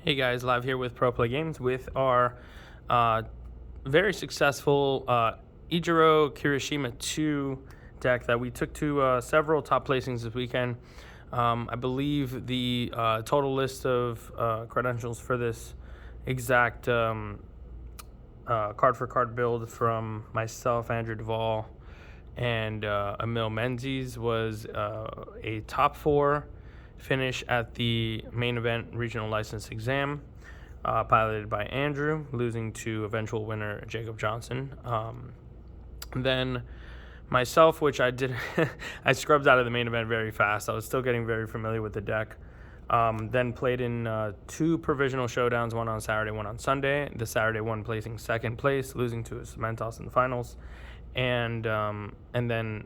Hey guys, live here with Pro Play Games with our very successful Ijiro Kirishima 2 deck that we took to several top placings this weekend. I believe the total list of credentials for this exact card-for-card build from myself, Andrew Duvall, and Emil Menzies was a top 4 finish at the main event regional license exam, piloted by Andrew, losing to eventual winner Jacob Johnson. Then myself, which I did, I scrubbed out of the main event very fast. I was still getting very familiar with the deck. Then played in 2 provisional showdowns, one on Saturday, one on Sunday. The Saturday one placing second place, losing to Cementos in the finals, and then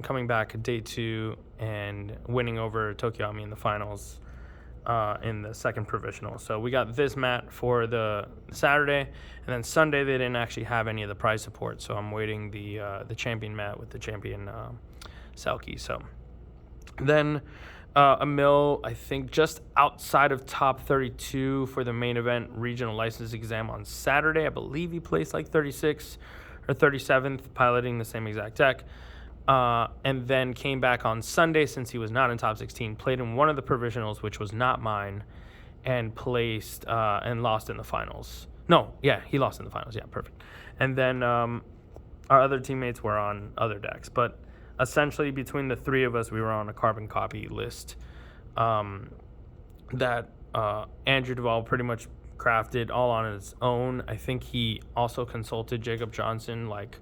coming back day 2 and winning over Tokyoami in the finals in the second provisional. So we got this mat for the Saturday, and then Sunday they didn't actually have any of the prize support, so I'm waiting the champion mat with the champion Selkie. So then Emil, I think just outside of top 32 for the main event regional license exam on Saturday. I believe he placed like 36 or 37th, piloting the same exact deck. And then came back on Sunday since he was not in top 16, played in one of the provisionals, which was not mine, and placed and lost in the finals. No, yeah, he lost in the finals. Yeah, perfect. And then our other teammates were on other decks. But essentially, between the 3 of us, we were on a carbon copy list that Andrew Duvall pretty much crafted all on his own. I think he also consulted Jacob Johnson, like,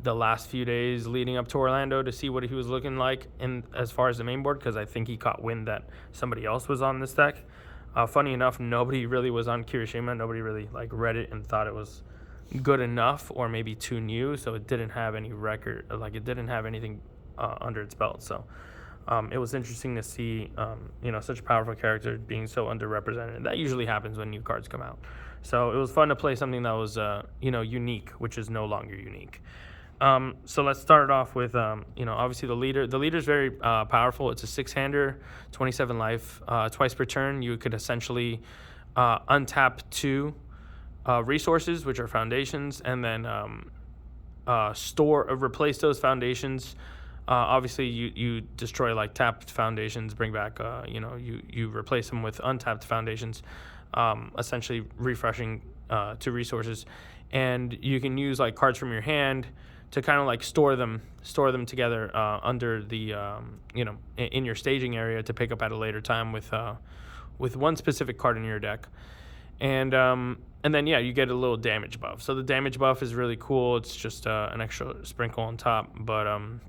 the last few days leading up to Orlando to see what he was looking like in as far as the main board, because I think he caught wind that somebody else was on this deck. Funny enough, nobody really was on Kirishima. Nobody really read it and thought it was good enough or maybe too new, so it didn't have any record, it didn't have anything under its belt. So it was interesting to see such a powerful character being so underrepresented. That usually happens when new cards come out. So it was fun to play something that was unique, which is no longer unique. So let's start off with, obviously the leader. The leader is very powerful. It's a 6-hander, 27 life. Twice per turn, you could essentially untap 2 resources, which are foundations, and then replace those foundations. Obviously, you destroy tapped foundations, bring back, you replace them with untapped foundations, essentially refreshing 2 resources. And you can use cards from your hand to kind of store them together under the in your staging area to pick up at a later time with one specific card in your deck, and then you get a little damage buff. So the damage buff is really cool. It's just an extra sprinkle on top, but and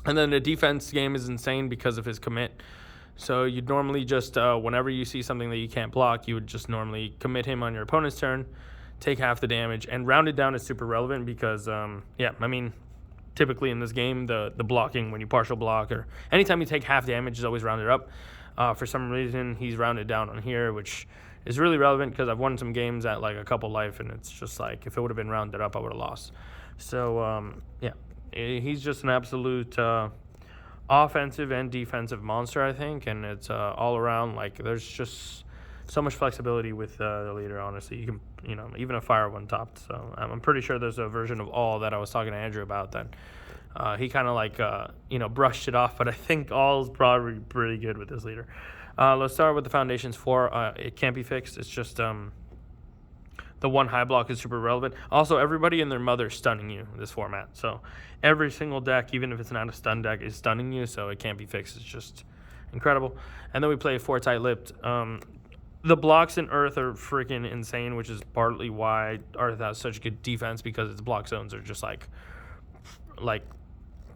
then the defense game is insane because of his commit. So you'd normally just whenever you see something that you can't block, you would just normally commit him on your opponent's turn, take half the damage, and rounded down is super relevant because, typically in this game, the blocking, when you partial block or anytime you take half damage is always rounded up. For some reason, he's rounded down on here, which is really relevant because I've won some games at a couple life, and it's just if it would have been rounded up, I would have lost. So, he's just an absolute offensive and defensive monster, I think, and it's all around, there's just so much flexibility with the leader, honestly. You can, even a fire one topped. So I'm pretty sure there's a version of all that I was talking to Andrew about that he kind of brushed it off, but I think all is probably pretty good with this leader. Let's start with the foundations 4. It can't be fixed. It's just the 1 high block is super relevant. Also, everybody and their mother stunning you in this format. So every single deck, even if it's not a stun deck, is stunning you, so it can't be fixed. It's just incredible. And then we play 4 tight-lipped. The blocks in Earth are freaking insane, which is partly why Earth has such good defense, because its block zones are just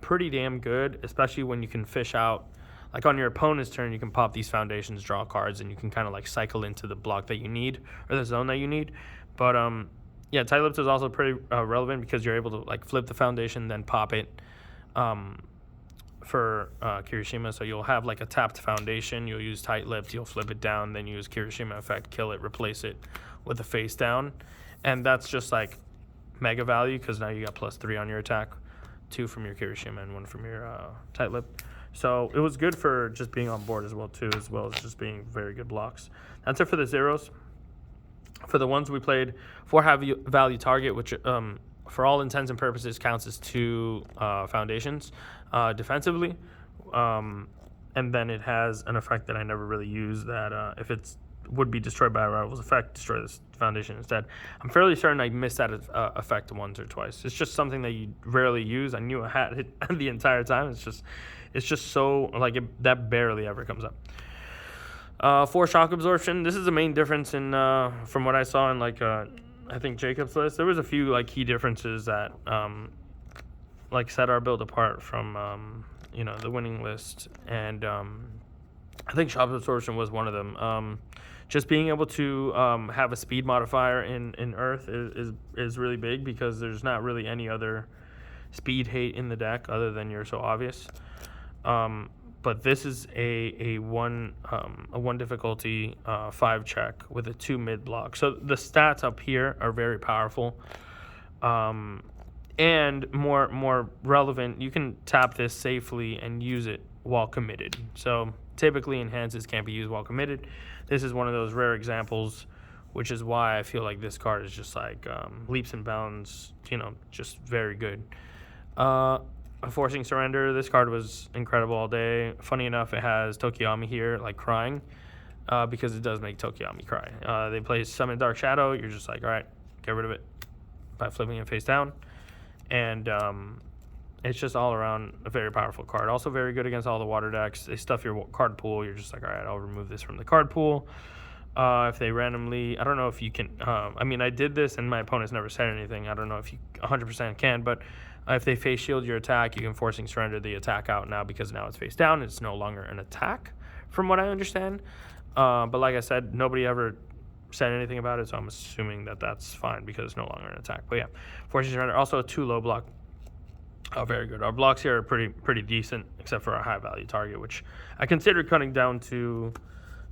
pretty damn good, especially when you can fish out. On your opponent's turn, you can pop these foundations, draw cards, and you can kind of cycle into the block that you need or the zone that you need. But tight-lipped is also pretty relevant because you're able to flip the foundation, then pop it. For Kirishima, so you'll have a tapped foundation, you'll use tight-lipped, you'll flip it down, then use Kirishima effect, kill it, replace it with a face down, and that's just mega value because now you got +3 on your attack, 2 from your Kirishima and 1 from your tight-lipped. So it was good for just being on board as well too, as well as just being very good blocks. That's it for the zeros. For the ones we played, 4 high value target, which for all intents and purposes counts as 2 foundations defensively. And then it has an effect that I never really use, that if it's would be destroyed by a rival's effect, destroy this foundation instead. I'm fairly certain I missed that effect once or twice. It's just something that you rarely use. I knew I had it the entire time. It's just so like that barely ever comes up. 4 shock absorption. This is the main difference in from what I saw in like I think Jacob's list. There was a few like key differences that like set our build apart from the winning list, and I think shock absorption was one of them. Just being able to have a speed modifier in Earth is really big, because there's not really any other speed hate in the deck other than You're So Obvious. But this is a one difficulty 5 check with a 2 mid block. So the stats up here are very powerful. And more relevant, you can tap this safely and use it while committed. So typically enhances can't be used while committed. This is one of those rare examples, which is why I feel like this card is just like leaps and bounds, just very good. Forcing Surrender, this card was incredible all day. Funny enough, it has Tokiyami here, like crying, because it does make Tokiyami cry. They play Summon Dark Shadow, you're just like, all right, get rid of it by flipping it face down. And it's just all around a very powerful card. Also very good against all the water decks. They stuff your card pool. You're just like, all right, I'll remove this from the card pool. If they randomly, I don't know if you can, I did this and my opponents never said anything. I don't know if you 100% can, but if they face shield your attack, you can Forcing Surrender the attack out now, because now it's face down. It's no longer an attack, from what I understand. But like I said, nobody ever said anything about it, so I'm assuming that that's fine because it's no longer an attack. But yeah, Forcing Surrender, also a 2 low block. Oh, very good. Our blocks here are pretty decent, except for our high value target, which I considered cutting down to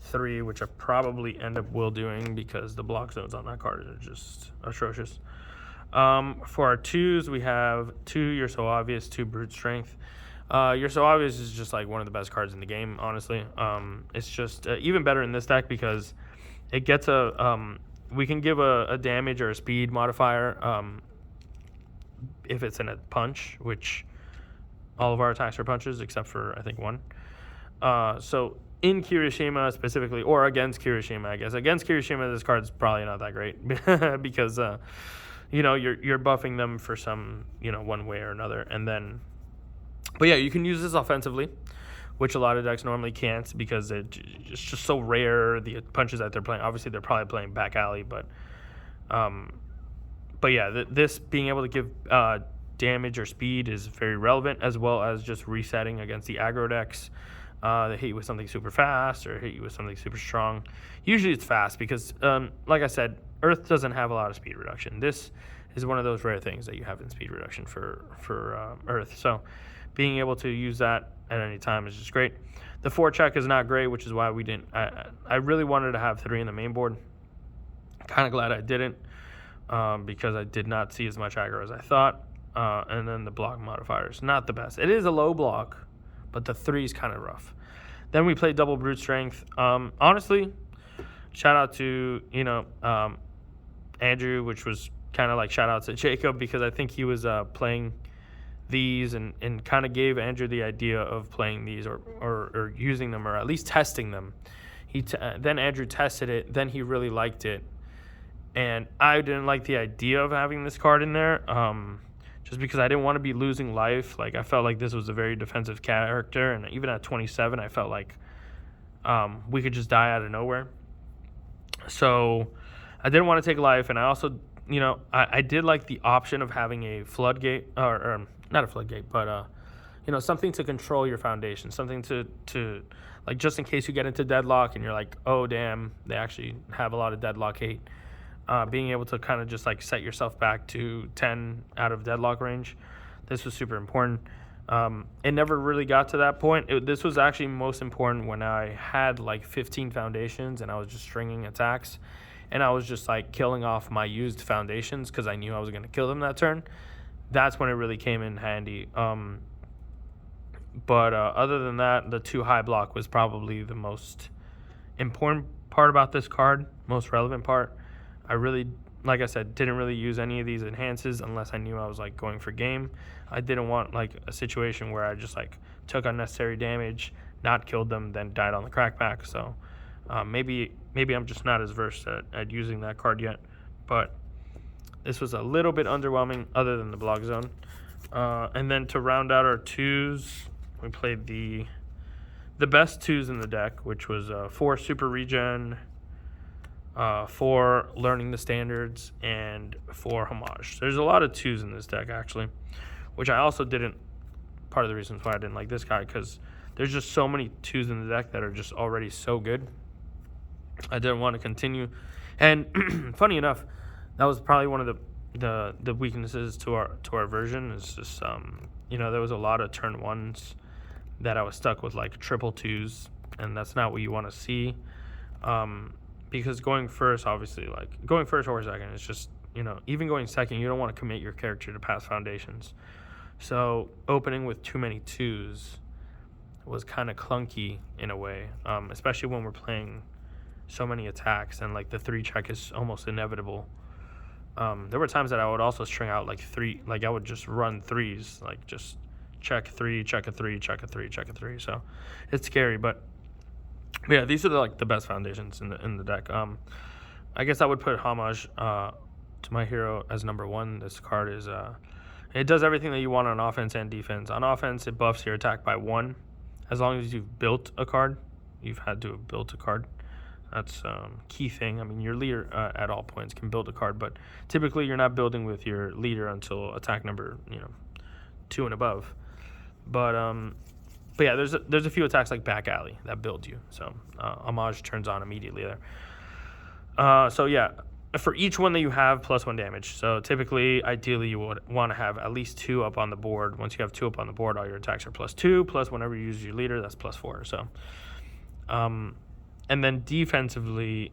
3, which I probably end up will doing, because the block zones on that card are just atrocious. For our 2s, we have 2 You're So Obvious, 2 Brute Strength. You're So Obvious is just like one of the best cards in the game, honestly. It's just even better in this deck because it gets we can give a damage or a speed modifier if it's in a punch, which all of our attacks are punches except for I think 1. So in Kirishima specifically, or against Kirishima, I guess. Against Kirishima, this card's probably not that great because you're buffing them for some one way or another, and then. But yeah, you can use this offensively, which a lot of decks normally can't, because it's just so rare, the punches that they're playing. Obviously, they're probably playing back alley, but yeah, this being able to give damage or speed is very relevant, as well as just resetting against the aggro decks. They hit you with something super fast or hit you with something super strong. Usually it's fast because, like I said, Earth doesn't have a lot of speed reduction. This is one of those rare things that you have in speed reduction for Earth. So being able to use that at any time is just great. The 4 check is not great, which is why we didn't. I really wanted to have 3 in the main board. Kind of glad I didn't, because I did not see as much aggro as I thought. And then the block modifier is not the best. It is a low block, but the 3 is kind of rough. Then we played double Brute Strength. Honestly, shout out to Andrew, which was kind of like shout out to Jacob, because I think he was playing these and kind of gave Andrew the idea of playing these or using them, or at least testing them. Then Andrew tested it, then he really liked it, and I didn't like the idea of having this card in there, just because I didn't want to be losing life. Like, I felt like this was a very defensive character, and even at 27, I felt like we could just die out of nowhere. So I didn't want to take life, and I also, I did like the option of having a floodgate, or not a floodgate, but something to control your foundation, something to like, just in case you get into deadlock and you're like, oh damn, they actually have a lot of deadlock hate. Being able to kind of just like set yourself back to 10 out of deadlock range, this was super important. It never really got to that point. This was actually most important when I had like 15 foundations and I was just stringing attacks, and I was just like killing off my used foundations because I knew I was going to kill them that turn. That's when it really came in handy. But other than that, the 2 high block was probably the most important part about this card, most relevant part. I really, like I said, didn't really use any of these enhances unless I knew I was like going for game. I didn't want like a situation where I just like took unnecessary damage, not killed them, then died on the crackback. So maybe I'm just not as versed at using that card yet. But this was a little bit underwhelming other than the block zone. And then to round out our 2s, we played the best 2s in the deck, which was 4 super regen, 4 learning the standards, and 4 homage. There's a lot of 2s in this deck actually, which I also didn't. Part of the reasons why I didn't like this guy, because there's just so many 2s in the deck that are just already so good. I didn't want to continue, and funny enough, that was probably one of the weaknesses to our version. Is just there was a lot of turn 1s that I was stuck with like triple 2s, and that's not what you want to see. Because going first, obviously, like going first or second, it's just, even going second, you don't want to commit your character to past foundations. So opening with too many 2s was kind of clunky in a way, especially when we're playing so many attacks and like the 3 check is almost inevitable. There were times that I would also string out like 3, like I would just run 3s, like just check 3, check a 3, check a 3, check a 3. So it's scary, but yeah, these are the best foundations in the deck. I guess I would put homage to my hero as number 1. This card is it does everything that you want on offense and defense. On offense, it buffs your attack by 1, as long as you've built a card. You've had to have built a card. That's key thing. I mean, your leader at all points can build a card, but typically you're not building with your leader until attack number 2 and above. But yeah, there's a few attacks like back alley that build you. So homage turns on immediately there. So yeah, for each one that you have, +1 damage. So typically, ideally, you would want to have at least 2 up on the board. Once you have 2 up on the board, all your attacks are +2. Plus, whenever you use your leader, that's +4. So, and then defensively,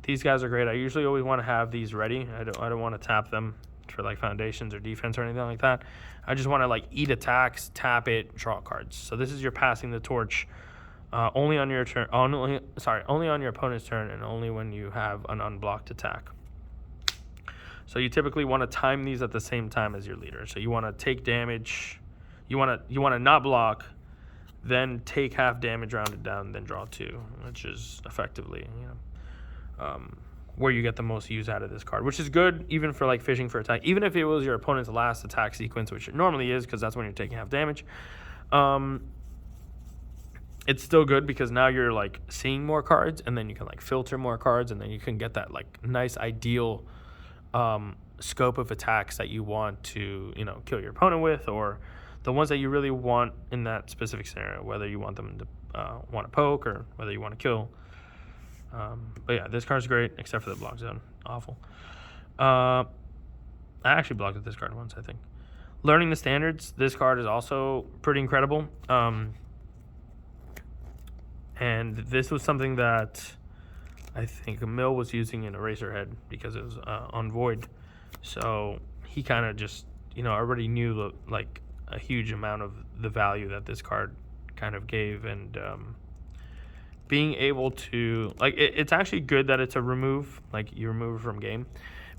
these guys are great. I usually always want to have these ready. I don't want to tap them for like foundations or defense or anything like that. I just want to like eat attacks, tap it, draw cards. So this is your passing the torch only on your turn. Only on your opponent's turn, and only when you have an unblocked attack. So you typically want to time these at the same time as your leader. So you want to take damage. You want to not block, then take half damage, rounded down, then draw 2, which is effectively where you get the most use out of this card, which is good even for like fishing for attack. Even if it was your opponent's last attack sequence, which it normally is because that's when you're taking half damage, it's still good because now you're like seeing more cards, and then you can like filter more cards, and then you can get that like nice ideal scope of attacks that you want to kill your opponent with, or the ones that you really want in that specific scenario, whether you want them to want to poke or whether you want to kill. But yeah, this card's great, except for the block zone. Awful. I actually blocked with this card once, I think. Learning the standards, this card is also pretty incredible. And this was something that I think Mill was using in Eraserhead because it was on Void. So he kind of just, already knew like a huge amount of the value that this card kind of gave, and being able to it's actually good that it's a remove, like you remove it from game,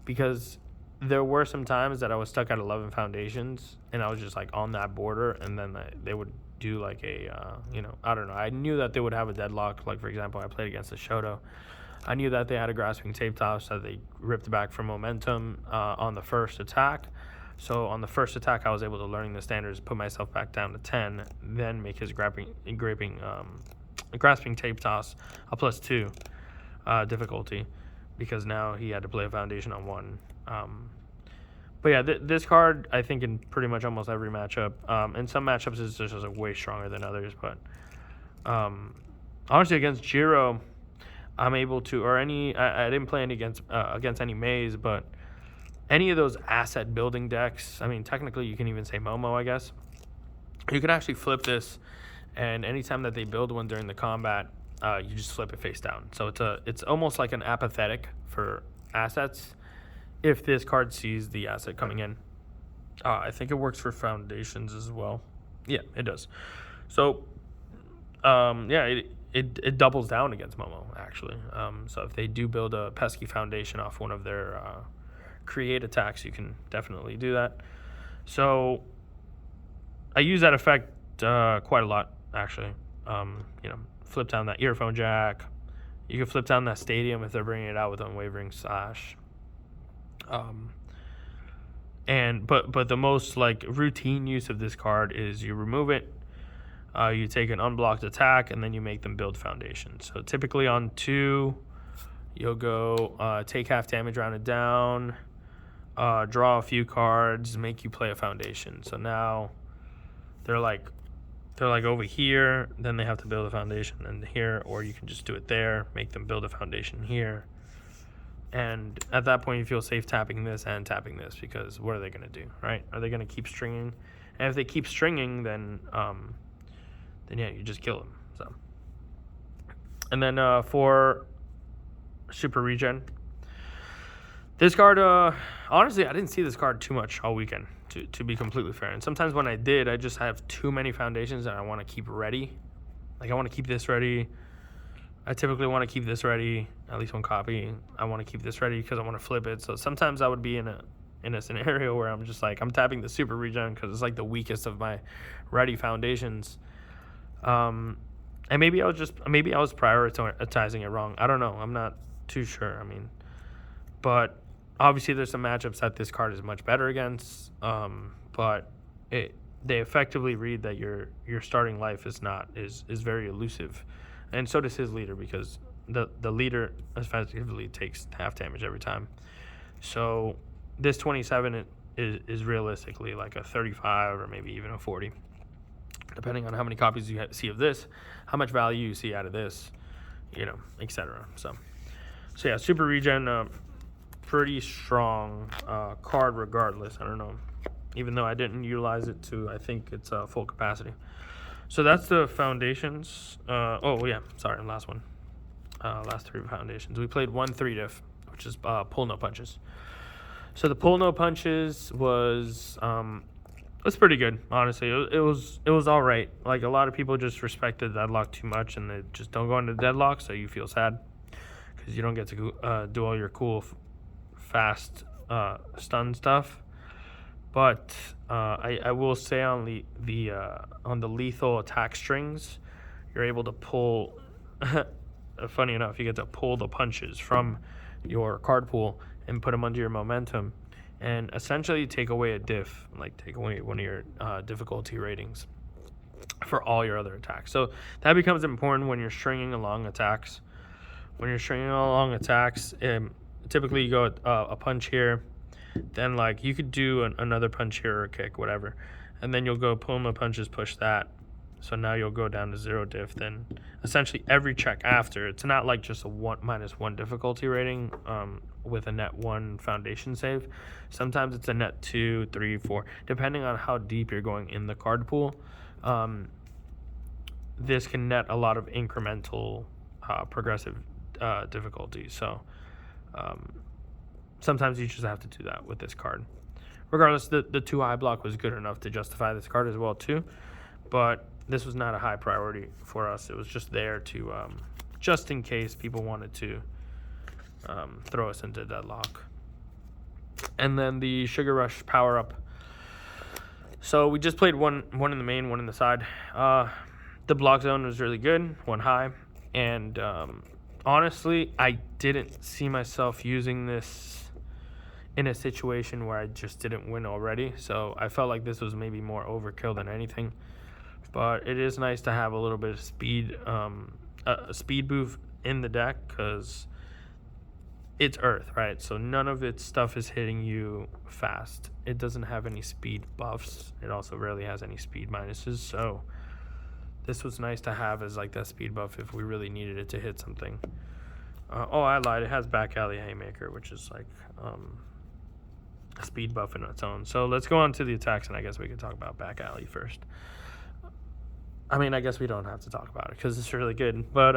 because there were some times that I was stuck at 11 foundations and I was just like on that border, and then they would do like a I don't know, I knew that they would have a deadlock. Like for example, I played against the Shoto. I knew that they had a grasping tape toss that they ripped back for momentum on the first attack. So on the first attack, I was able to learning the standards, put myself back down to 10, then make his grasping tape toss a +2 difficulty, because now he had to play a foundation on 1. But yeah, this card, I think in pretty much almost every matchup, in some matchups it's just like way stronger than others, but honestly against Jiro, I'm able to, or I didn't play any against any Maze, but any of those asset building decks, I mean, technically you can even say Momo, I guess. You can actually flip this, and anytime that they build one during the combat, you just flip it face down. So it's almost like an apathetic for assets if this card sees the asset coming in. I think it works for foundations as well. Yeah, it does. So, yeah, it doubles down against Momo, actually. So if they do build a pesky foundation off one of their create attacks, you can definitely do that. So I use that effect quite a lot, actually. Flip down that earphone jack. You can flip down that stadium if they're bringing it out with Unwavering Slash. But the most like routine use of this card is you remove it, you take an unblocked attack, and then you make them build foundation. So typically on 2, you'll go take half damage, round it down, draw a few cards, make you play a foundation. So now they're like over here, then they have to build a foundation and here, or you can just do it there, make them build a foundation here. And at that point, you feel safe tapping this and tapping this, because what are they going to do, right? Are they going to keep stringing? And if they keep stringing, then yeah, you just kill them. So, and then for Super Regen, this card, honestly, I didn't see this card too much all weekend, to be completely fair. And sometimes when I did, I just have too many foundations that I want to keep ready. Like, I want to keep this ready. I typically want to keep this ready, at least one copy. I want to keep this ready because I want to flip it. So sometimes I would be in a scenario where I'm just like, I'm tapping the Super Regen because it's like the weakest of my ready foundations. And maybe I was prioritizing it wrong. I don't know. I'm not too sure. I mean, but obviously there's some matchups that this card is much better against. But they effectively read that your starting life is very elusive. And so does his leader, because the leader effectively takes half damage every time. So this 27 is realistically like a 35 or maybe even a 40, depending on how many copies you see of this, how much value you see out of this, etc. So yeah, Super Regen, pretty strong card regardless. I don't know, even though I didn't utilize it to, I think it's full capacity. So that's the foundations. Last one. Last 3 foundations. We played 1 3-diff, which is pull no punches. So the pull no punches was pretty good, honestly. It was all right. Like, a lot of people just respected deadlock too much, and they just don't go into deadlock, so you feel sad because you don't get to do all your cool, fast stun stuff. But I will say on the lethal attack strings, you're able to pull. Funny enough, you get to pull the punches from your card pool and put them under your momentum, and essentially take away a diff, like take away one of your difficulty ratings for all your other attacks. So that becomes important when you're stringing along attacks. Typically you go a punch here. Then, like, you could do another punch here or a kick, whatever. And then you'll go pull no punches, push that. So now you'll go down to 0 diff. Then essentially every check after, it's not like just a -1 difficulty rating with a net 1 foundation save. Sometimes it's a net 2, 3, 4, depending on how deep you're going in the card pool. This can net a lot of incremental progressive difficulty. So sometimes you just have to do that with this card. Regardless, the 2 high block was good enough to justify this card as well too, but this was not a high priority for us. It was just there to just in case people wanted to throw us into deadlock. And then the Sugar Rush power up. So we just played one in the main, one in the side. The block zone was really good, 1 high, and honestly, I didn't see myself using this in a situation where I just didn't win already. So I felt like this was maybe more overkill than anything. But it is nice to have a little bit of speed, a speed boost in the deck, because it's Earth, right? So none of its stuff is hitting you fast. It doesn't have any speed buffs. It also rarely has any speed minuses. So this was nice to have as like that speed buff if we really needed it to hit something. I lied. It has back Alley Haymaker, which is like a speed buff in its own. So let's go on to the attacks, and I guess we can talk about back Alley first. I mean, I guess we don't have to talk about it because it's really good. But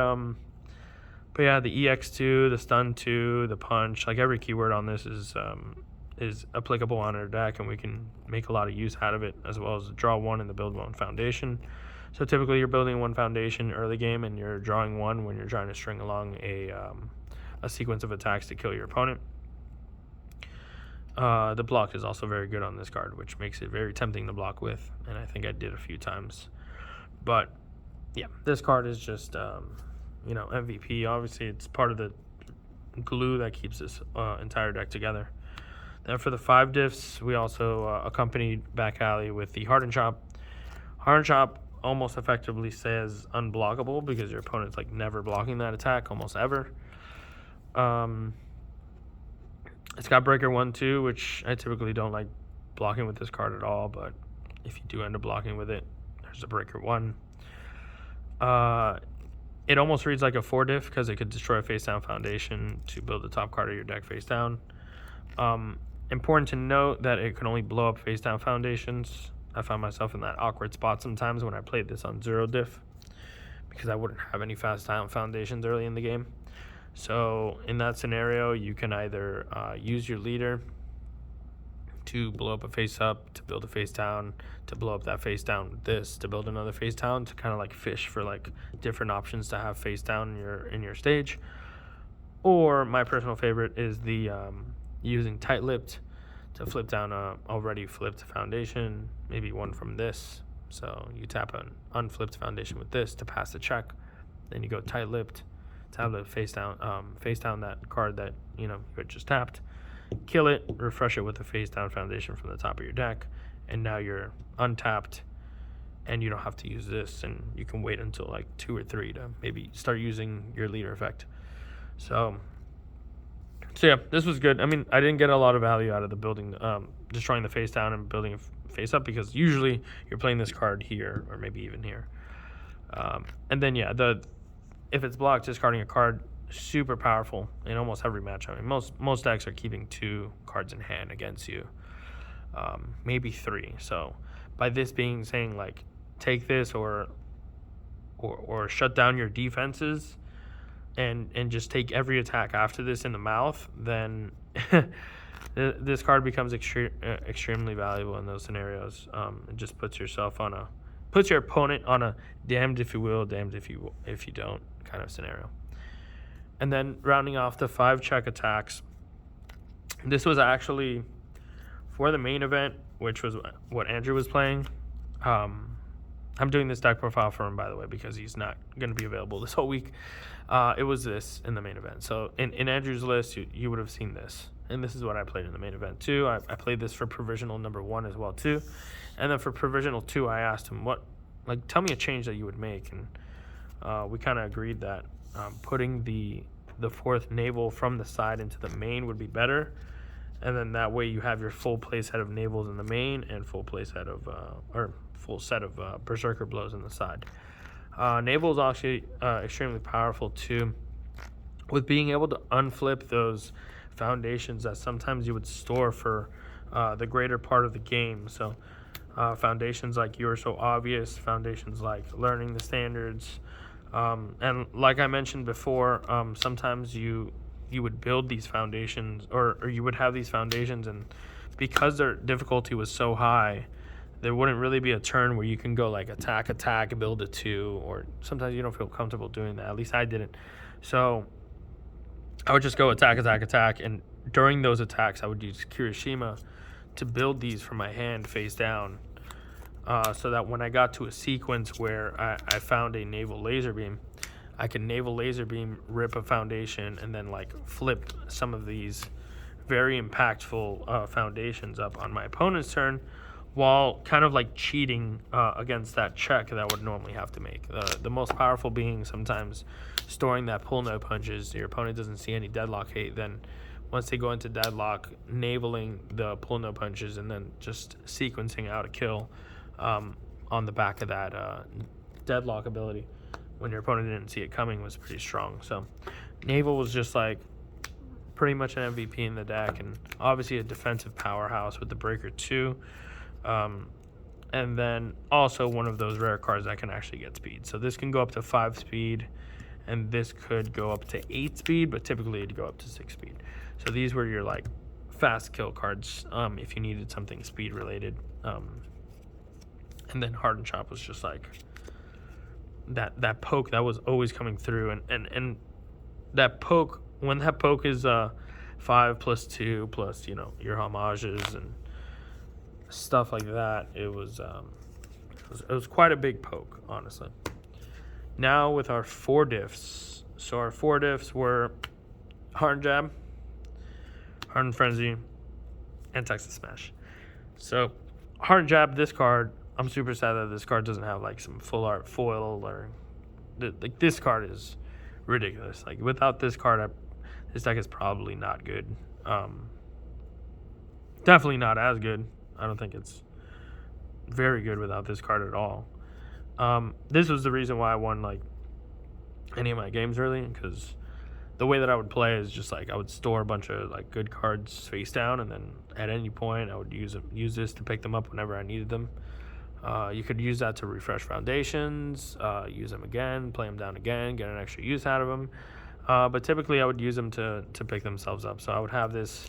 yeah, the EX2, the stun 2, the punch, like every keyword on this is is applicable on our deck, and we can make a lot of use out of it, as well as draw 1 in the build 1 foundation. So typically you're building 1 foundation early game, and you're drawing 1 when you're trying to string along a sequence of attacks to kill your opponent. The block is also very good on this card, which makes it very tempting to block with, and I think I did a few times. But yeah, this card is just MVP. Obviously, it's part of the glue that keeps this entire deck together. Then for the 5 diffs, we also accompanied back alley with the Hardened Chop. Hardened Chop almost effectively says unblockable because your opponent's like never blocking that attack, almost ever. It's got Breaker 1/2, which I typically don't like blocking with this card at all, but if you do end up blocking with it, there's a Breaker 1. It almost reads like a 4 diff because it could destroy a face down foundation to build the top card of your deck face down. Important to note that it can only blow up face down foundations. I found myself in that awkward spot sometimes when I played this on 0 diff because I wouldn't have any fast down foundations early in the game. So in that scenario, you can either use your leader to blow up a face up, to build a face down, to blow up that face down with this, to build another face down, to kind of like fish for like different options to have face down in your stage. Or my personal favorite is the using tight-lipped to flip down a already flipped foundation, maybe one from this. So you tap an unflipped foundation with this to pass the check. Then you go tight-lipped, tap the face down that card that you had just tapped, kill it, refresh it with a face down foundation from the top of your deck, and now you're untapped, and you don't have to use this, and you can wait until like 2 or 3 to maybe start using your leader effect. So yeah, this was good. I mean, I didn't get a lot of value out of the building, destroying the face down and building a face up, because usually you're playing this card here or maybe even here. And then yeah, if it's blocked, discarding a card, super powerful in almost every match. I mean, most decks are keeping 2 cards in hand against you, maybe 3. So by this being saying like take this or shut down your defenses and just take every attack after this in the mouth, then this card becomes extremely valuable in those scenarios. It just puts your opponent on a damned if you will, damned if you don't kind of scenario. And then rounding off the 5 check attacks, this was actually for the main event, which was what Andrew was playing. I'm doing this deck profile for him, by the way, because he's not going to be available this whole week. It was this in the main event. So in Andrew's list, you would have seen this. And this is what I played in the main event too. I played this for Provisional number 1 as well too. And then for Provisional 2, I asked him, tell me a change that you would make. And we kind of agreed that putting the 4th naval from the side into the main would be better. And then that way you have your full play set of navels in the main and full set of berserker blows in the side. Naval is actually extremely powerful too, with being able to unflip those foundations that sometimes you would store for the greater part of the game. So foundations like You're So Obvious, foundations like Learning the Standards, and like I mentioned before, sometimes you would build these foundations or you would have these foundations, and because their difficulty was so high, there wouldn't really be a turn where you can go like attack, build a 2, or sometimes you don't feel comfortable doing that. At least I didn't. So I would just go attack, and during those attacks, I would use Kirishima to build these from my hand face down, so that when I got to a sequence where I found a naval laser beam, I can naval laser beam, rip a foundation, and then like flip some of these very impactful foundations up on my opponent's turn, while kind of like cheating against that check that I would normally have to make. The most powerful being sometimes storing that pull no punches. Your opponent doesn't see any deadlock hate, then once they go into deadlock, navaling the pull no punches and then just sequencing out a kill on the back of that deadlock ability when your opponent didn't see it coming was pretty strong. So naval was just like pretty much an MVP in the deck, and obviously a defensive powerhouse with the Breaker 2. And then also one of those rare cards that can actually get speed. So this can go up to 5 speed, and this could go up to 8 speed, but typically it'd go up to 6 speed. So these were your like fast kill cards if you needed something speed related. And then Hardened Chop was just like that poke that was always coming through, and that poke, when that poke is 5+2 plus your homages and stuff like that, it was quite a big poke, honestly. Now with our 4 diffs, so our 4 diffs were Hardened Jab, Hardened Frenzy, and Texas Smash. So Hardened Jab, this card, I'm super sad that this card doesn't have like some full art foil, or like this card is ridiculous. Like without this card, this deck is probably not good. Definitely not as good. I don't think it's very good without this card at all. This was the reason why I won like any of my games early, because the way that I would play is just like I would store a bunch of like good cards face down, and then at any point I would use this to pick them up whenever I needed them. You could use that to refresh foundations, use them again, play them down again, get an extra use out of them. But typically I would use them to pick themselves up. So I would have this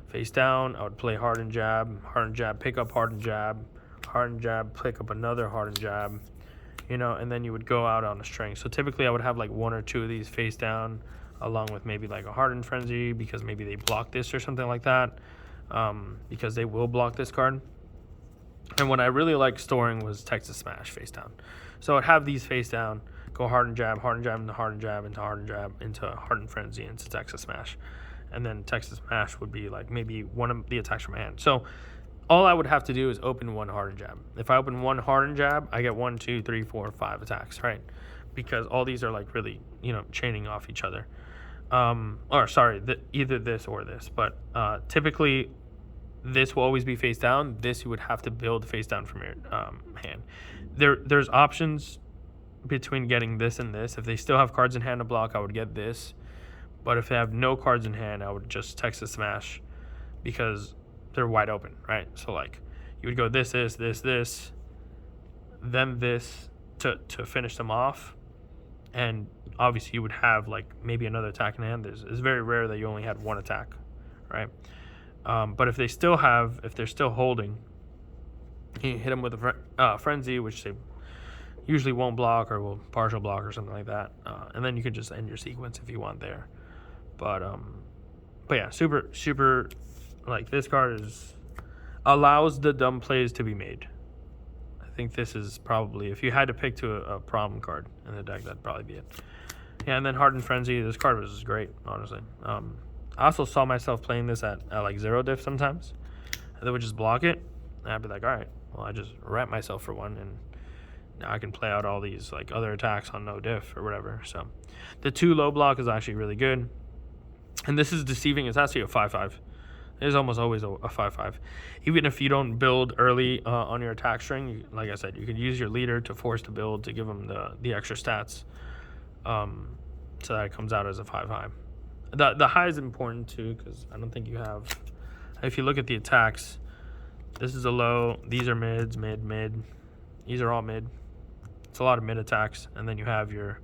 face down, I would play Hardened Jab, pick up Hardened Jab, pick up another Hardened Jab, and then you would go out on a string. So typically I would have like 1 or 2 of these face down, along with maybe like a Hardened Frenzy, because maybe they block this or something like that, because they will block this card. And what I really liked storing was Texas Smash face down. So I'd have these face down, go Hardened Jab into Hardened Jab, into Hardened Jab, into Hardened Frenzy, into Texas Smash. And then Texas Smash would be like maybe one of the attacks from my hand. So all I would have to do is open 1 Hardened Jab. If I open 1 Hardened Jab, I get 1, 2, 3, 4, 5 attacks, right? Because all these are like really, chaining off each other. Either this or this. But typically, this will always be face down. This you would have to build face down from your hand. There's options between getting this and this. If they still have cards in hand to block, I would get this. But if they have no cards in hand, I would just Texas Smash, because they're wide open, right? So like you would go this, then this to finish them off. And obviously you would have like maybe another attack in hand. It's very rare that you only had 1 attack, right? But if they're still holding, you hit them with a Frenzy, which they usually won't block or will partial block or something like that. And then you can just end your sequence if you want there. But yeah, super, like this card allows the dumb plays to be made. I think this is probably, if you had to pick to a problem card in the deck, that'd probably be it. Yeah, and then Hardened Frenzy, this card was great, honestly. I also saw myself playing this at like 0 diff sometimes. And they would just block it. And I'd be like, all right, well, I just wrap myself for 1. And now I can play out all these like other attacks on no diff or whatever. So the 2 low block is actually really good. And this is deceiving. It's actually a 5/5. It is almost always a 5/5. Even if you don't build early on your attack string, like I said, you can use your leader to force the build to give them the extra stats. So that it comes out as a 5/5. The high is important too, because I don't think you have. If you look at the attacks, this is a low. These are mids, mid. These are all mid. It's a lot of mid attacks, and then you have your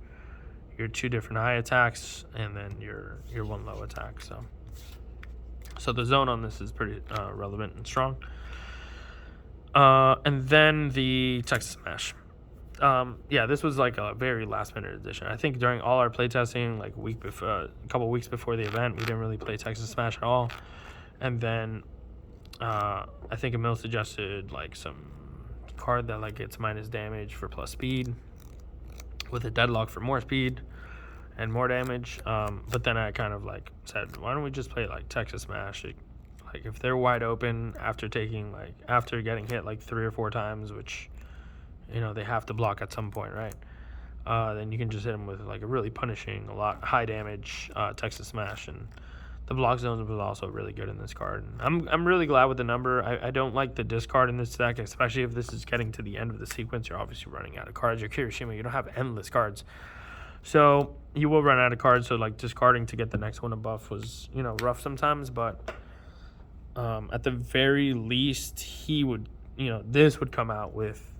2 different high attacks, and then your 1 low attack. So the zone on this is pretty relevant and strong. And then the Texas Smash. Yeah, this was like a very last minute addition. I think during all our playtesting, like a couple weeks before the event, we didn't really play Texas Smash at all. And then I think Emil suggested like some card that like gets minus damage for plus speed, with a deadlock for more speed and more damage. But then I kind of like said, why don't we just play like Texas Smash? Like if they're wide open after getting hit like 3 or 4 times, which they have to block at some point, right? Then you can just hit them with like a really punishing, high damage Texas Smash, and the block zones was also really good in this card. And I'm really glad with the number. I don't like the discard in this deck, especially if this is getting to the end of the sequence. You're obviously running out of cards. You're Kirishima. You don't have endless cards, so you will run out of cards. So like discarding to get the next one a buff was rough sometimes, but at the very least he would this would come out with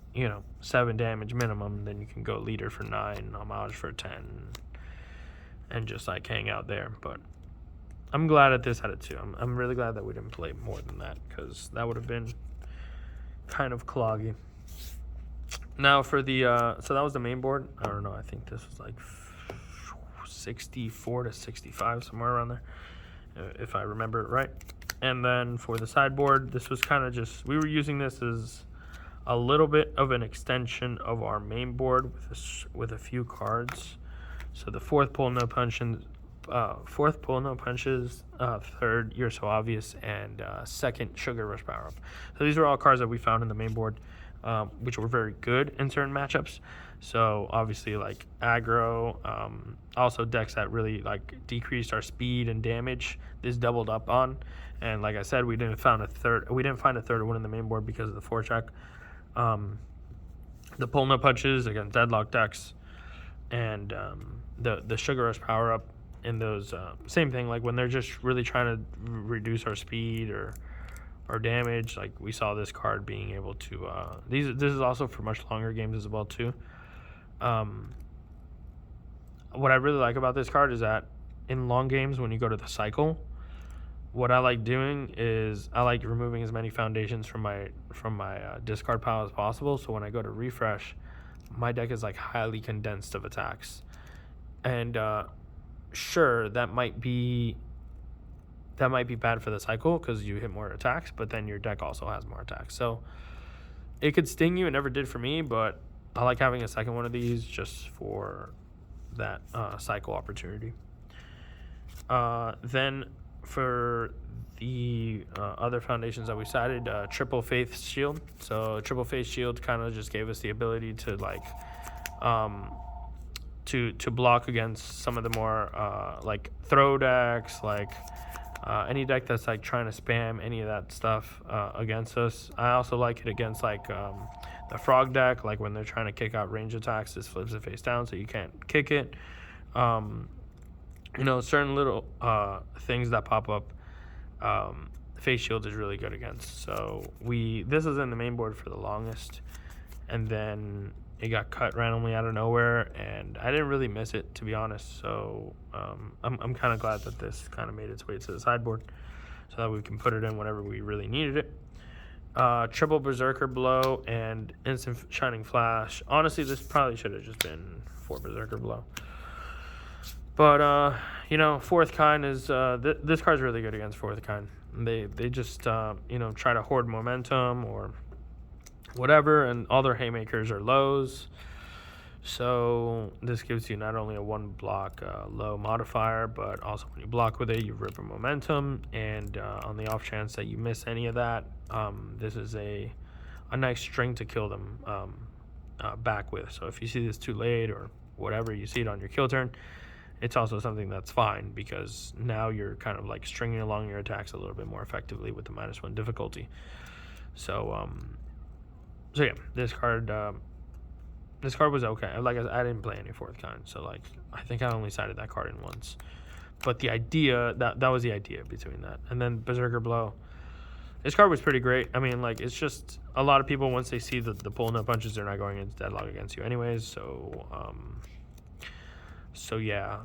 7 damage minimum. Then you can go leader for 9, homage for 10, and just like hang out there. But I'm glad that this had it too. I'm really glad that we didn't play more than that, because that would have been kind of cloggy. Now for the so that was the main board. I don't know. I think this was like 64 to 65, somewhere around there, if I remember it right. And then for the sideboard, this was kind of just, we were using this as a little bit of an extension of our main board with a few cards. So the fourth pull, no punches, third, You're So Obvious, and second, Sugar Rush Power Up. So these were all cards that we found in the main board, which were very good in certain matchups. So obviously, like aggro, also decks that really like decreased our speed and damage, this doubled up on. And like I said, we didn't find a third one in the main board because of the forecheck. The pull no punches against deadlock decks, and the Sugar Rush Power Up in those, same thing, like when they're just really trying to reduce our speed or damage. Like we saw this card being able to this is also for much longer games as well too. What I really like about this card is that in long games, when you go to the cycle, what I like doing is I like removing as many foundations from my discard pile as possible. So when I go to refresh, my deck is like highly condensed of attacks. And sure, that might be bad for the cycle because you hit more attacks, but then your deck also has more attacks. So it could sting you. It never did for me, but I like having a second one of these just for that cycle opportunity. Then for the other foundations that we cited, Triple Faith Shield. So Triple Faith Shield kind of just gave us the ability to like to block against some of the more like throw decks, like any deck that's like trying to spam any of that stuff against us. I also like it against like the frog deck, like when they're trying to kick out range attacks, this flips it face down so you can't kick it. You know, certain little things that pop up, Face Shield is really good against. So this was in the main board for the longest, and then it got cut randomly out of nowhere, and I didn't really miss it, to be honest. So I'm kind of glad that this kind of made its way to the sideboard so that we can put it in whenever we really needed it. Triple Berserker Blow and Instant Shining Flash. Honestly, this probably should have just been 4 Berserker Blow. But, you know, Fourth Kind is, this card's really good against Fourth Kind. They just, you know, try to hoard momentum or whatever, and all their haymakers are lows. So this gives you not only a 1 block low modifier, but also when you block with it, you rip a momentum. And on the off chance that you miss any of that, this is a nice string to kill them back with. So if you see this too late or whatever, you see it on your kill turn, it's also something that's fine, because now you're kind of like stringing along your attacks a little bit more effectively with the -1 difficulty. So so yeah, this card was okay. Like I didn't play any Fourth Kind, so like I think I only sided that card in once. But the idea, that was the idea between that. And then Berserker Blow. This card was pretty great. I mean, like, it's just a lot of people, once they see the pull no punches, they're not going into deadlock against you anyways. So so yeah.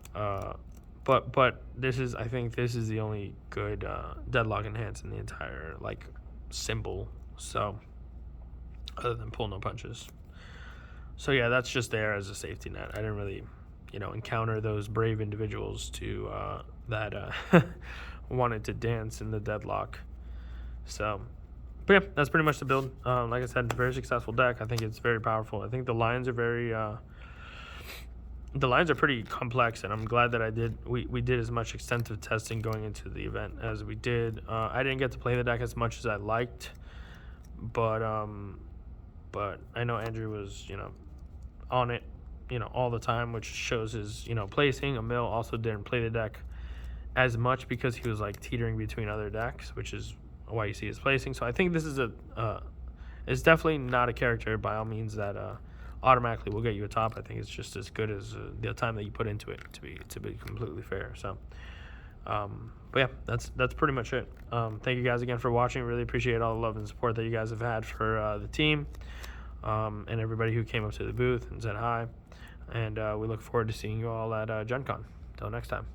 But I think this is the only good deadlock enhance in the entire like symbol. So other than pull no punches. So yeah, that's just there as a safety net. I didn't really, you know, encounter those brave individuals that wanted to dance in the deadlock. So, but yeah, that's pretty much the build. Like I said, very successful deck. I think it's very powerful. I think the lines are pretty complex, and I'm glad that we did as much extensive testing going into the event as we did. I didn't get to play the deck as much as I liked, but I know Andrew was, you know, on it, you know, all the time, which shows his, you know, placing. Emil also didn't play the deck as much because he was like teetering between other decks, which is why you see his placing. So I think this is it's definitely not a character by all means that automatically will get you a top. I think it's just as good as the time that you put into it, to be completely fair. So but yeah, that's pretty much it. Thank you guys again for watching. Really appreciate all the love and support that you guys have had for the team, and everybody who came up to the booth and said hi. And we look forward to seeing you all at Gen Con. Until next time.